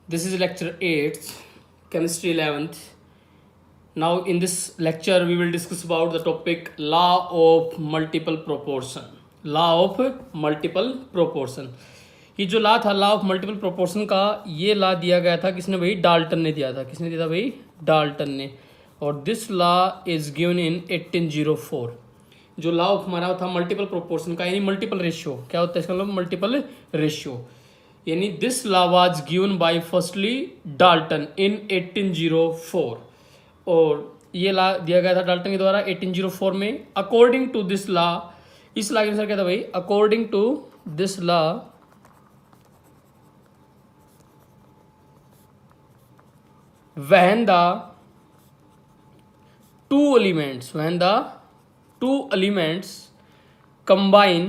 This is lecture 8, chemistry 11th. Now in this lecture we will discuss about the topic law of multiple proportion. Law of multiple proportion. ये जो law था law of multiple proportion का, ये law दिया गया था किसने भाई? डाल्टन ने दिया था। किसने दिया था भाई? डाल्टन ने। और this law is given in 1804। जो लॉ ऑफ हमारा था मल्टीपल प्रोपोर्शन का, यानी मल्टीपल रेशियो, क्या होता है इसका मतलब? Multiple ratio. यानी this law was given by firstly Dalton in 1804। और ये लॉ दिया गया था डाल्टन के द्वारा 1804 में। अकॉर्डिंग टू दिस लॉ, इस लॉ के अनुसार क्या था भाई? According to this law, when the two elements combine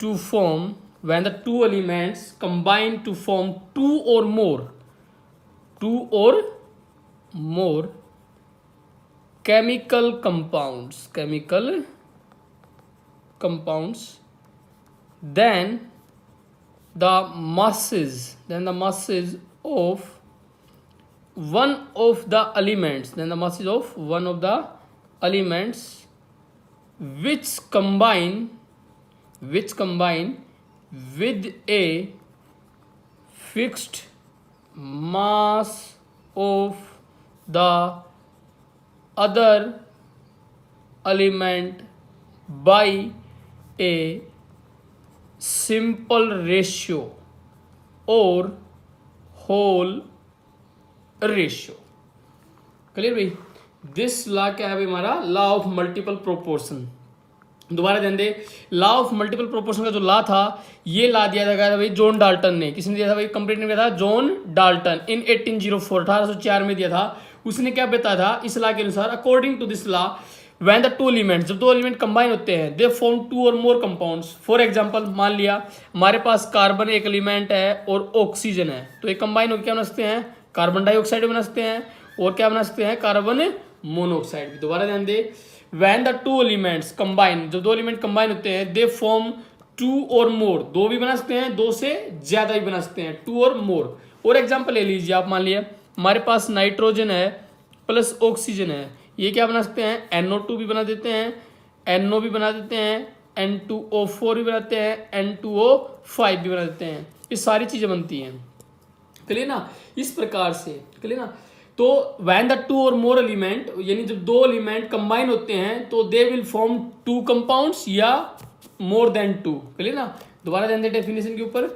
to form, when the two elements combine to form two or more chemical compounds, then the masses of one of the elements, which combine with a fixed mass of the other element by a simple ratio और whole ratio. Clear भाई? This law क्या है भाई? हमारा law of multiple proportion. दोबारा ध्यान दे, law of multiple proportion का जो लॉ था, ये लॉ दिया गया था भाई जॉन डाल्टन ने। किसने दिया था भाई? कंप्लीट ने दिया था जॉन डाल्टन इन 1804, 1804 में दिया था। उसने क्या बताया था इस लॉ के अनुसार? According to this law, when the two elements, जब दो एलिमेंट कंबाइन होते हैं, दे फॉर्म टू और मोर कंपाउंड्स। फॉर एग्जांपल मान लिया हमारे पास कार्बन एक एलिमेंट है और ऑक्सीजन है, तो ये कंबाइन होकर क्या बना सकते हैं? कार्बन डाइऑक्साइड बना सकते हैं, और क्या बना सकते हैं? कार्बन मोनोऑक्साइड भी। दोबारा ध्यान दे, when the two elements combine, जब दो एलिमेंट कंबाइन होते हैं, दे फॉर्म टू और मोर, दो भी बना सकते हैं, दो से ज्यादा भी बना सकते हैं, टू और मोर। और एग्जांपल ले लीजिए आप, मान लिया हमारे पास नाइट्रोजन है प्लस ऑक्सीजन है, ये क्या बना सकते हैं? NO2 भी बना देते हैं, NO भी बना देते हैं, N2O4 भी बनाते हैं, N2O5 भी बना देते हैं। ये सारी चीजें बनती हैं। क्लियर ना? इस प्रकार से। क्लियर ना? तो व्हेन द टू और मोर एलिमेंट, यानी जब दो एलिमेंट कंबाइन होते हैं तो they will form two compounds या मोर देन टू। क्लियर ना? दोबारा ध्यान दें डेफिनेशन के ऊपर।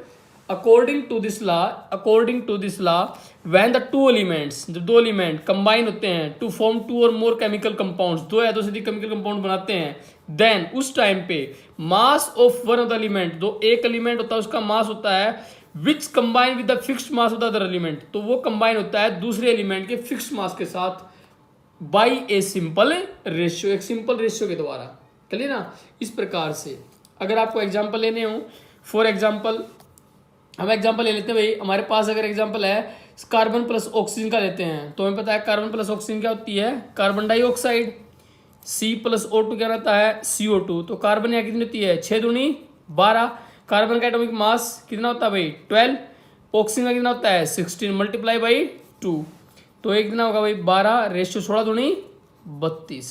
According to this law, when the two elements, जब दो एलिमेंट कंबाइन होते हैं टू फॉर्म टू और मोर केमिकल कंपाउंड्स, दो या दो से अधिक केमिकल कंपाउंड बनाते हैं, देन उस टाइम पे mass of one of the element, जो एक एलिमेंट होता है उसका मास होता है which combine with the fixed mass of the other element, तो वो कंबाइन होता है दूसरे एलिमेंट के फिक्स्ड मास के साथ बाई ए सिंपल रेशियो, एक सिंपल रेशियो के द्वारा। चलिए ना? इस प्रकार से अगर आपको एग्जाम्पल लेने हो, फॉर एग्जाम्पल हम एग्जाम्पल ले लेते हैं भाई, हमारे पास अगर एग्जाम्पल है कार्बन प्लस ऑक्सीजन का लेते हैं, तो हमें पता है कार्बन प्लस ऑक्सीजन क्या होती है? Carbon dioxide. C plus O2 क्या रहता है? CO2। तो कार्बन यहाँ कितनी होती है? 6 दूनी 12। कार्बन का एटॉमिक मास कितना होता है भाई? 12। ऑक्सीजन का कितना होता है? 16 मल्टीप्लाई बाई 2, तो एक कितना होगा भाई? 12। रेशियो 16 दूनी 32।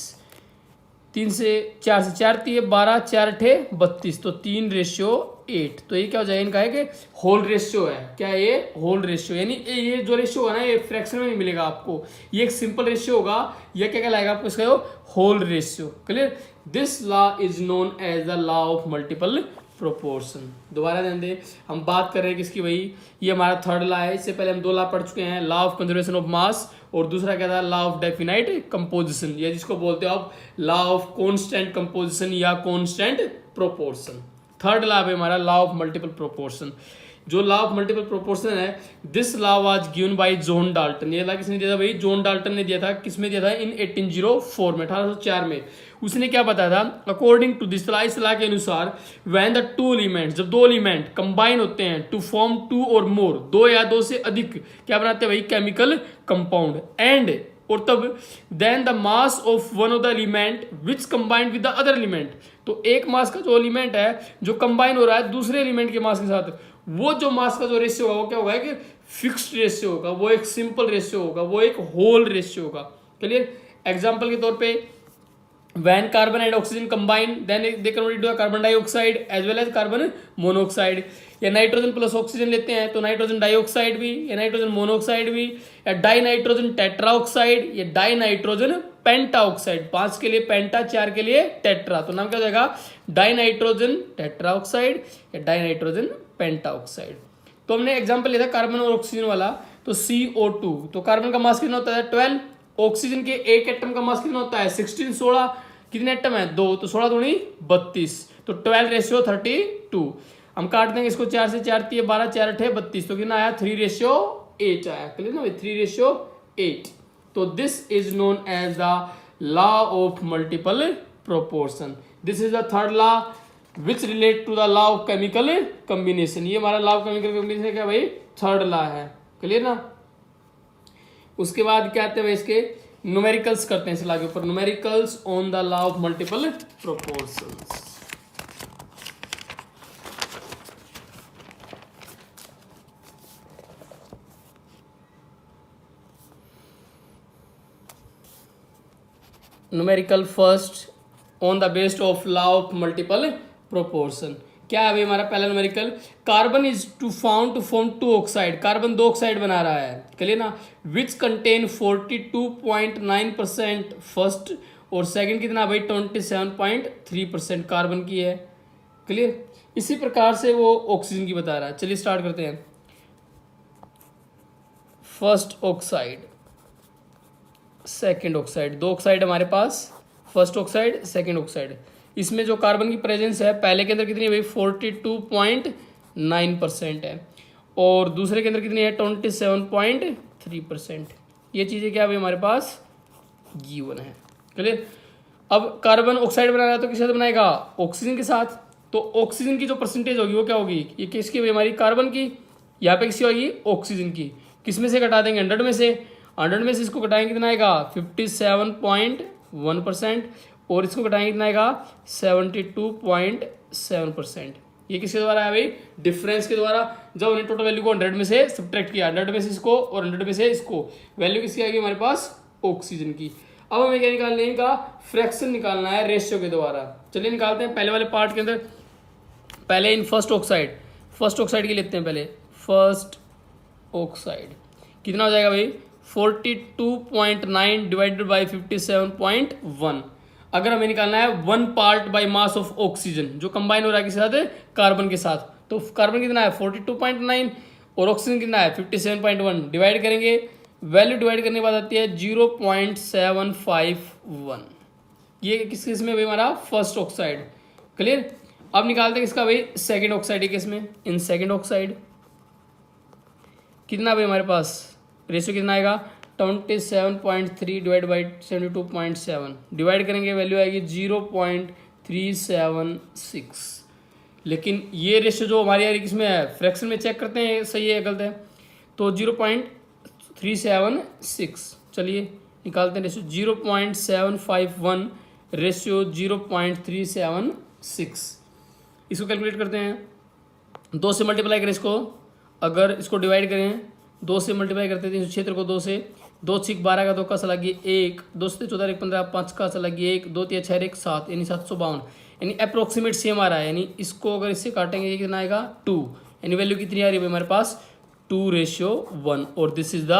3 से 4 से 4 थी 12, 4 अठे 32, तो 3 रेशियो 8। तो ये क्या हो जाएगा? इनका है कि होल रेशियो है। क्या है ये? Whole ratio. यानी ये जो रेशियो होगा ना, ये फ्रैक्शन में नहीं मिलेगा आपको, ये एक सिंपल रेशियो होगा। ये क्या कहलाएगा आपको? इसका whole ratio. Clear? This law is known as the law of multiple proportion. दोबारा ध्यान दे, हम बात कर रहे हैं किसकी भाई? ये हमारा थर्ड लॉ है। इससे पहले हम दो लॉ पढ़ चुके हैं, लॉ ऑफ कंजर्वेशन ऑफ मास, और दूसरा क्या था? लॉ ऑफ डेफिनाइट कंपोजिशन, या जिसको बोलते हो आप लॉ ऑफ कांस्टेंट कंपोजिशन या कांस्टेंट प्रोपोर्शन। थर्ड लॉ है हमारा लॉ ऑफ मल्टीपल प्रोपोर्शन। जो लॉ ऑफ मल्टीपल प्रोपोर्शन है, this law was given bye John Dalton. ये लॉ किसने दिया था भाई? जॉन डाल्टन ने दिया था। किसमें दिया था? इन 1804 में, 1804 में। उसने क्या बताया था? अकॉर्डिंग टू दिस लॉ, इस लॉ के अनुसार, व्हेन द टू एलिमेंट्स, जब दो एलिमेंट कंबाइन होते हैं टू फॉर्म टू और मोर, दो या दो से अधिक क्या बनाते हैं भाई? Chemical compound. एंड और तब then the mass of one of the element which combined with the other element, तो एक मास का जो एलिमेंट है जो कंबाइन हो रहा है दूसरे एलिमेंट के मास के साथ, वो जो मास का जो रेशियो होगा वो क्या होगा, कि फिक्स्ड रेशियो होगा, वो एक सिंपल रेशियो होगा, वो एक होल रेशियो होगा। क्लियर। एग्जांपल के तौर पे when carbon and oxygen combine then they convert into a carbon dioxide as well as carbon monoxide, या नाइट्रोजन प्लस ऑक्सीजन लेते हैं तो नाइट्रोजन डाइऑक्साइड भी, या नाइट्रोजन मोनोऑक्साइड भी, या डाई नाइट्रोजन टेट्राऑक्साइड, या डाई नाइट्रोजन पेंटाऑक्साइड। 5 के लिए पेंटा, 4 के लिए टेट्रा, तो नाम क्या हो जाएगा, डाई नाइट्रोजन टेट्राऑक्साइड या डाई नाइट्रोजन पेंटाऑक्साइड। तो हमने एग्जाम्पल लिया था कार्बन और ऑक्सीजन वाला, तो CO2, तो कार्बन का मास कितना होता है 12, ऑक्सीजन के एक एटम का मास कितना होता है 16, 16 कितने एटम है 2, तो 16 दूनी 32, तो 12:32। हम काट देंगे इसको, 4 से 4 3 12, 4 8 32, तो कितना आया 3:8 आया। क्लियर ना भाई, 3:8। तो this is known as the law of multiple proportion. This is the third law which relate to the law of chemical combination. ये हमारा लॉ ऑफ केमिकल कॉम्बिनेशन क्या भाई, थर्ड लॉ है। क्लियर ना। उसके बाद क्या आते हैं भाई, इसके न्यूमेरिकल्स करते हैं इस लॉ के ऊपर, numericals on the law of multiple proportions. Numerical first on the based of law of multiple proportion. क्या है भाई हमारा पहला numerical, carbon is to found to form 2 oxide, carbon 2 oxide बना रहा है। क्लियर ना। विच कंटेन 42.9% फर्स्ट, और सेकंड कितना भाई 27.3% कार्बन की है। क्लियर। इसी प्रकार से वो ऑक्सीजन की बता रहा है। चलिए स्टार्ट करते हैं। First oxide, second oxide, 2 oxide हमारे पास, फर्स्ट ऑक्साइड सेकेंड ऑक्साइड। इसमें जो कार्बन की प्रेजेंस है पहले के अंदर कितनी है भाई 42.9% है, और दूसरे के अंदर कितनी है 27.3%। ये चीज़ें क्या भाई हमारे पास गिवन है। क्लियर। अब कार्बन ऑक्साइड बना रहा है तो किसके साथ बनाएगा, ऑक्सीजन के साथ। तो ऑक्सीजन की जो परसेंटेज होगी वो क्या होगी, ये किसकी भाई हमारी कार्बन की, यहाँ पे किसकी होगी ऑक्सीजन की। किस में से घटा देंगे 100 में से, 100 में से इसको घटाएंगे कितना आएगा 57.1%, और इसको घटाएंगे कितना आएगा 72.7%। ये किसके द्वारा है भाई, डिफरेंस के द्वारा। जब हमने टोटल वैल्यू को 100 में से सब्ट्रैक्ट किया, 100 में से इसको और 100 में से इसको, वैल्यू किसकी आएगी हमारे पास ऑक्सीजन की। अब हमें क्या निकालना है, इनका फ्रैक्शन निकालना है रेशियो के द्वारा। चलिए निकालते हैं। पहले वाले पार्ट के अंदर पहले इन फर्स्ट ऑक्साइड की लेते हैं पहले। फर्स्ट ऑक्साइड कितना हो जाएगा भाई 42.9 डिवाइडेड बाई 57.1। अगर हमें निकालना है 1 part by mass of oxygen, जो कंबाइन हो रहा है किसके साथ, कार्बन के साथ, तो कार्बन कितना है 42.9 और ऑक्सीजन कितना है 57.1। डिवाइड करेंगे, वैल्यू डिवाइड करने के बाद आती है 0.751। ये किस में भाई हमारा फर्स्ट ऑक्साइड। क्लियर। अब निकालते हैं किसका भाई सेकेंड ऑक्साइड। किस में, इन सेकेंड ऑक्साइड कितना भाई हमारे पास रेशियो कितना आएगा 27.3 डिवाइड बाई 72.7। डिवाइड करेंगे वैल्यू आएगी 0.376। लेकिन ये रेशियो जो हमारी यार किसमें है फ्रैक्शन में, चेक करते हैं सही है गलत है। तो 0.376, चलिए निकालते हैं रेशियो 0.751 रेशियो 0.376। इसको कैलकुलेट करते हैं, 2 से मल्टीप्लाई करें इसको, अगर इसको डिवाइड करें 2 से मल्टीप्लाई करते हैं क्षेत्र को 2 से, 2 6 12 का 2 का लगी 1, 2 से 14 1 15 5 का लगी 1, 2 3 6 1 7, यानी 752, यानी अप्रोक्सीमेट सेम आ रहा है। यानी इसको अगर इससे काटेंगे ये कितना आएगा 2, यानी वैल्यू कितनी आ रही है हमारे पास 2:1, और this is the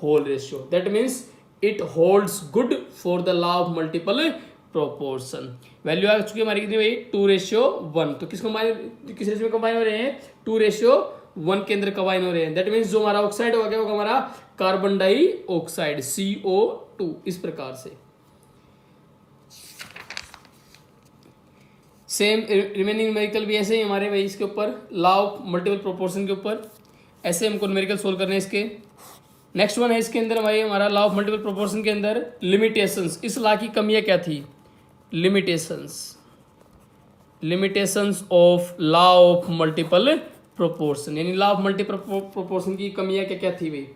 whole ratio. That means it holds good for the law of multiple proportion. Value आ चुकी है हमारी कितनी भाई 2:1। तो किस रेशियो में कंबाइन हो रहे हैं 2:1 के अंदर कंबाइन हो रहे हैं। दैट मीन्स जो हमारा ऑक्साइड होगा क्या होगा हमारा कार्बन डाइऑक्साइड CO2। इस प्रकार से सेम रिमेनिंग न्यूमेरिकल भी ऐसे ही हमारे भाई इसके ऊपर लॉ ऑफ मल्टीपल प्रोपोर्शन के ऊपर ऐसे हमको न्यूमेरिकल सोल्व करने हैं इसके। नेक्स्ट वन है इसके अंदर भाई हमारा लॉ ऑफ मल्टीपल प्रोपोर्शन के अंदर लिमिटेशंस। इस लॉ की कमियां क्या थी, limitations of law of multiple proportion, यानी लॉ ऑफ मल्टीपल प्रोपोर्शन की कमियां क्या क्या थी भाई।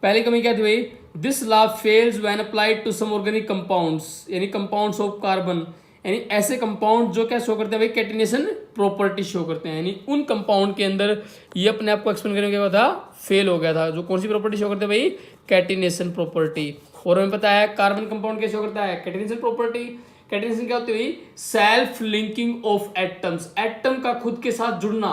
पहली कमी क्या थी भाई, this law fails when applied to some organic compounds, यानी कंपाउंड्स ऑफ कार्बन यानी ऐसे कंपाउंड जो क्या शो करते हैं भाई, कैटिनेशन प्रॉपर्टी शो करते हैं, यानी उन कंपाउंड के अंदर ये अपने आप को एक्सप्लेन करने के बाद था फेल हो गया था, जो कौन सी प्रॉपर्टी शो करते हैं भाई, कैटिनेशन प्रॉपर्टी। और हमें पता है कार्बन कंपाउंड क्या शो करता है, कैटिनेशन प्रॉपर्टी। कैटिनेशन क्या होती है भाई, self linking of atoms, atom का खुद के साथ जुड़ना,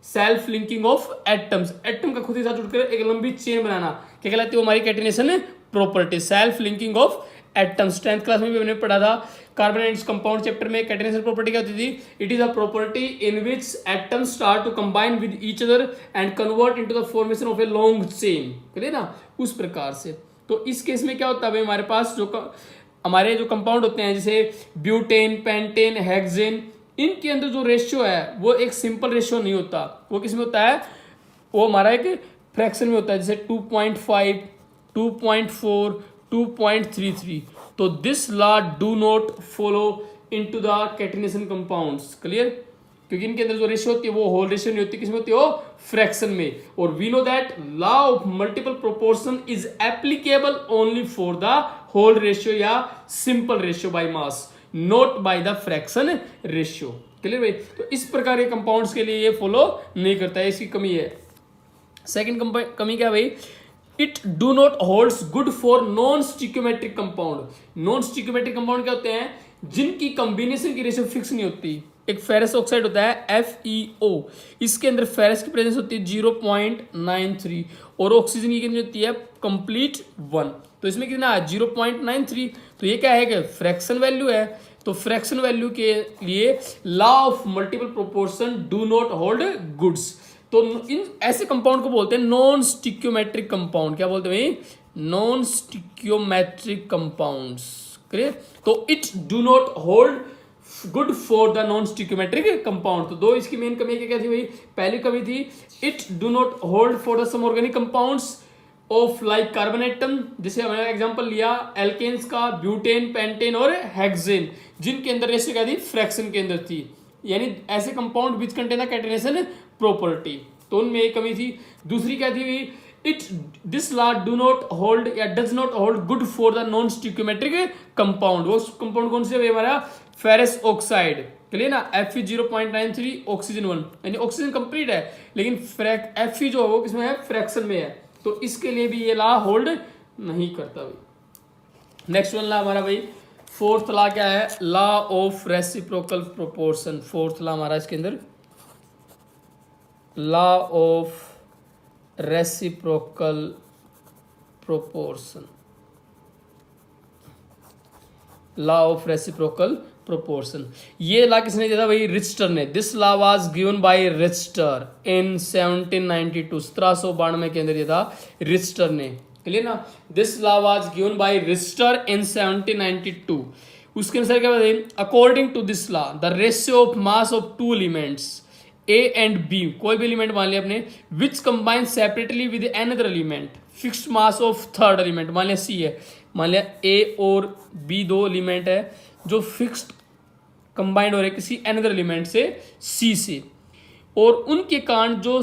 self linking of atoms, atom का खुद के साथ जुड़कर एक लंबी चेन बनाना, क्या कहलाती है वो हमारी catenation property, self linking of atoms. 10th class में भी हमने पढ़ा था कार्बन एंड कंपाउंड चैप्टर में, कैटिनेशन प्रॉपर्टी क्या होती थी, it is a property in which atoms start to combine with each other and convert into the formation of a long chain, करिए ना उस प्रकार से। तो इस केस में क्या होता है भाई, हमारे पास जो हमारे जो कंपाउंड होते हैं जैसे ब्यूटेन, पेंटेन, हेक्सेन, इनके अंदर जो रेशियो है वो एक सिंपल रेशियो नहीं होता, वो किस में होता है, वो हमारा एक फ्रैक्शन में होता है, जैसे 2.5, 2.4, 2.33। तो this law do not follow into the catenation compounds, clear, क्योंकि इनके अंदर जो रेशियो होती है वो होल रेशियो नहीं होती, किसमें होती है वो फ्रैक्शन में। और we know that law of multiple proportion is applicable only for the whole ratio या simple ratio by mass, not by the fraction ratio, clear भाई। तो इस प्रकार के कंपाउंड्स के लिए ये फॉलो नहीं करता है, इसकी कमी है। सेकंड कमी क्या भाई, it do not holds good for non stoichiometric compound. Non stoichiometric compound क्या होते हैं, जिनकी कॉम्बिनेशन की रेशियो फिक्स नहीं होती। एक फेरस ऑक्साइड होता है FeO, इसके अंदर फेरस की प्रेजेंस होती है 0.93 और ऑक्सीजन की कितनी होती है कंप्लीट 1, तो इसमें कितना है 0.93, तो ये क्या है कि फ्रैक्शन वैल्यू है। तो फ्रैक्शन वैल्यू के लिए law of multiple proportion do not hold goods. तो इन ऐसे कंपाउंड को बोलते हैं नॉन स्टिक्योमेट्रिक कंपाउंड, क्या बोलते हैं भाई, नॉन स्टिक्योमेट्रिक कंपाउंड्स, क्लियर। तो it do not hold good for the non stoichiometric compound. तो दो इसकी मेन कमी क्या थी भाई, पहली कमी थी it do not hold for the some organic compounds of like carbon atom, जैसे हमने एग्जांपल लिया एल्केन्स का, ब्यूटेन, पेंटेन और हेक्सेन, जिनके अंदर रेशियो क्या थी, फ्रैक्शन के अंदर थी, यानी ऐसे compound which contain the catenation property, तो उनमें एक कमी थी। दूसरी क्या थी, it this law do not hold या does not hold good for the non stoichiometric compound. वो कंपाउंड कौन से हमारा फेरस ऑक्साइड, क्लियर ना, Fe 0.93, ऑक्सीजन 1, यानी ऑक्सीजन कंप्लीट है लेकिन Fe जो है वो किसमें है, फ्रैक्शन में है, तो इसके लिए भी ये लॉ होल्ड नहीं करता भाई। नेक्स्ट वन लॉ हमारा भाई फोर्थ लॉ क्या है, law of reciprocal proportion. Fourth law हमारा इसके अंदर law of reciprocal proportion, law of reciprocal proportion. ये लॉ किसने दिया था भाई, रिचटर ने। This law was given by Richter in 1792, 1792 के अंदर दिया था रिचटर ने, क्लियर ना। This law was given by Richter in 1792। उसके अनुसार क्या बताइए, according to this law the ratio of mass of two elements A and B, कोई भी एलिमेंट मान लिया आपने, which combine separately with another element, fixed mass of third element, मान लिया C है, मान लिया A और B दो एलिमेंट है जो फिक्स्ड कंबाइंड हो रहे किसी एनदर एलिमेंट से C से, और उनके कारण जो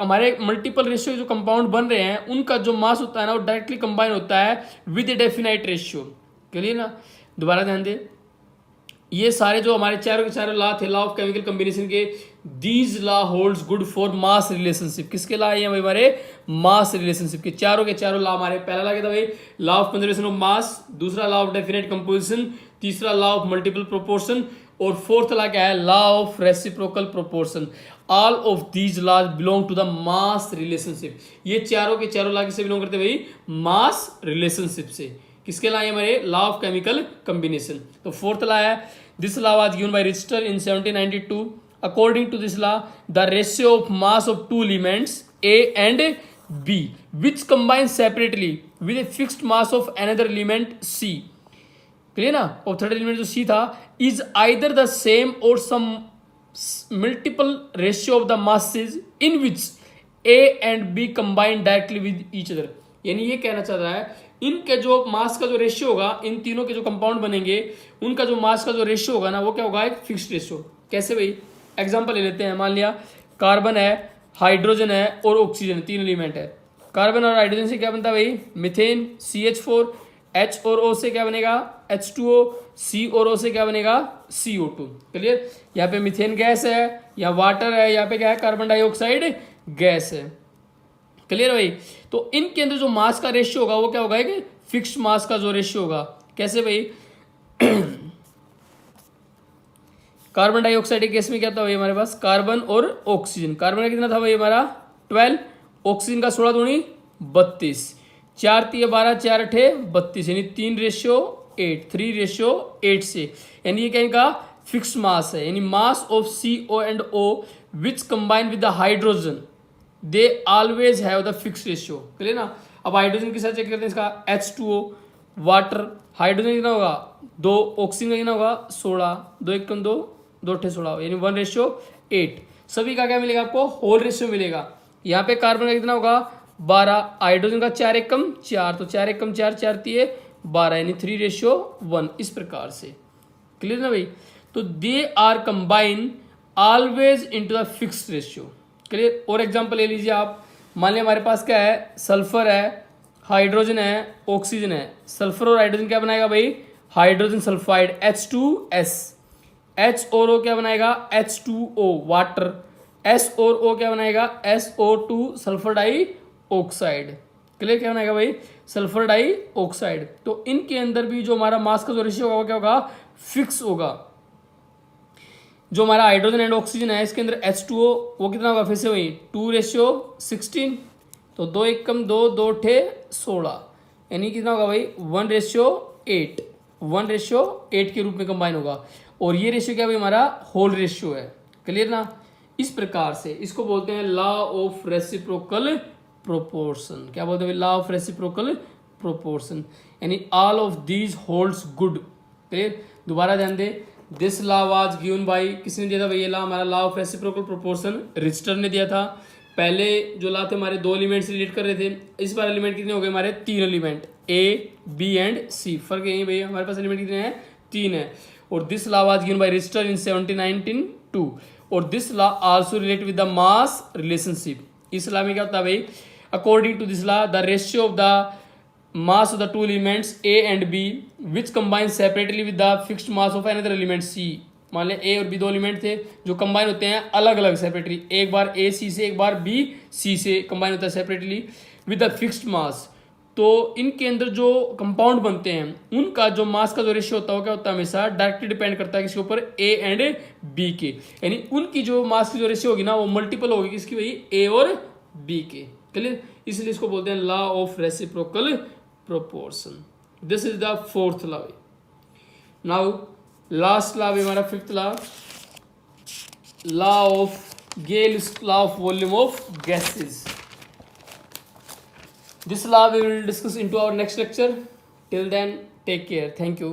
हमारे मल्टीपल रेशियो जो कंपाउंड बन रहे हैं उनका जो मास होता है ना वो डायरेक्टली कंबाइन होता है with A definite ratio, clear ना। दोबारा ध्यान दे, ये सारे जो हमारे चारों के चारों लॉ थे, लॉ ऑफ केमिकल कॉम्बिनेशन के, these law holds good for mass relationship. किसके लॉ है भाई, हमारे मास रिलेशनशिप के चारों लॉ हमारे। पहला लॉ क्या था भाई, law of conservation of mass, दूसरा लॉ ऑफ डेफिनेट कंपोजिशन, तीसरा लॉ ऑफ मल्टीपल प्रोपोर्शन, और फोर्थ लॉ क्या है, law of reciprocal proportion. All of these laws belong to the mass relationship. ये चारों के चारों लॉ किससे बिलोंग करते हैं भाई, मास रिलेशनशिप से। किसके लॉ है हमारे, लॉ ऑफ केमिकल कॉम्बिनेशन। तो फोर्थ लॉ है, this law was given by Richter in 1792। According to this law the ratio of mass of two elements A and B which combine separately with a fixed mass of another element C, clear ना, और third element जो C था, is either the same or some multiple ratio of the masses in which A and B combine directly with each other। यानी ये कहना चाह रहा है इनके जो मास का जो रेशियो होगा, इन तीनों के जो कंपाउंड बनेंगे उनका जो मास का जो रेशियो होगा ना वो क्या होगा, एक फिक्स्ड रेशियो। कैसे भाई, एग्जांपल ले लेते हैं, मान लिया कार्बन है, हाइड्रोजन है और ऑक्सीजन, तीन एलिमेंट है। कार्बन और हाइड्रोजन से क्या बनता है भाई, मीथेन, CH4, H और O से क्या बनेगा, H2O, C और O से क्या बनेगा CO2। क्लियर। यहाँ पे मीथेन गैस है या वाटर है, यहाँ पे क्या है कार्बन डाइऑक्साइड गैस है। क्लियर भाई। तो इनके अंदर जो मास का रेशियो होगा वो क्या होगा, एक फिक्स्ड मास का जो रेशियो होगा। कैसे भाई, कार्बन डाइऑक्साइड गैस में क्या था भाई हमारे पास, कार्बन और ऑक्सीजन। कार्बन का कितना था भाई हमारा 12, ऑक्सीजन का 16 दूनी 32, 4 3 12, 4 8 32, यानी 3:8, 3:8 से, यानी ये क्या इनका फिक्स मास है। यानी mass of CO and O which combine with the hydrogen they always have the fix ratio. Clear ना। अब हाइड्रोजन के साथ चेक करते हैं इसका H2O, वाटर, हाइड्रोजन कितना होगा 2, ऑक्सीजन का कितना होगा 16, 2 1 2, 2 8 16, यानी 1:8। सभी का क्या मिलेगा आपको, होल रेशियो मिलेगा। यहाँ पे कार्बन का कितना होगा 12, हाइड्रोजन का 4 1 4, तो 4 1 4 4 3 12, यानी 3:1, इस प्रकार से। क्लियर ना भाई। तो they are combine always into the fixed ratio. Clear. और एग्जांपल ले लीजिए आप, मान लिया हमारे पास क्या है, सल्फर है, हाइड्रोजन है, ऑक्सीजन है। सल्फर और हाइड्रोजन क्या बनाएगा भाई, हाइड्रोजन सल्फाइड H2S, H और O क्या बनाएगा H2O वाटर, S और O क्या बनाएगा SO2 sulphur die oxide. Clear. क्या बनाएगा भाई, सल्फर डाई ऑक्साइड। तो इनके अंदर भी जो हमारा मास का जो रेशियो होगा वो क्या होगा, फिक्स होगा। जो हमारा हाइड्रोजन एंड ऑक्सीजन है इसके अंदर H2O वो कितना होगा, फिर से वही 2:16, तो 2 1 2, 2 8 16, यानी कितना होगा भाई 1:8, 1:8 के रूप में कंबाइन होगा। और ये रेशियो क्या भाई हमारा होल रेशियो है। क्लियर ना। इस प्रकार से इसको बोलते हैं लॉ ऑफ रेसिप्रोकल प्रोपोर्शन। क्या बोलते हैं, लॉ ऑफ रेसिप्रोकल प्रोपोर्शन, यानी all of these holds good. Clear. दोबारा ध्यान दे, this law was given by, किसने दिया था भाई ये लॉ, हमारा law of reciprocal proportion Richter ने दिया था। पहले जो लॉ थे हमारे 2 एलिमेंट से रिलेट कर रहे थे, इस बार एलिमेंट कितने हो गए हमारे 3 element, A B and C। फर्क यही भैया हमारे पास एलिमेंट कितने हैं 3 है। और this law was given by Richter in 1792। और this law also relate with the mass relationship. इस लॉ में क्या होता है भाई, according to this law the ratio of the mass of the two elements A and B which combine separately with the fixed mass of another element C। मान लें A और B 2 element थे जो कंबाइन होते हैं अलग अलग separately, एक बार A C से, एक बार B C से कंबाइन होता है सेपरेटली विद द फिक्स्ड मास। तो इनके अंदर जो कंपाउंड बनते हैं उनका जो मास का जो रेशियो होता है वो क्या होता है, हमेशा डायरेक्टली डिपेंड करता है किसके ऊपर, A एंड B के। यानी उनकी जो मास की जो रेशियो होगी ना वो मल्टीपल होगी किसकी भाई, A और B के। क्लियर। इसलिए इसको बोलते हैं law of reciprocal proportion। this is the fourth law। now last law है हमारा fifth law, law of Gale's law of volume of gases। this law we will discuss into our next lecture। till then take care, thank you।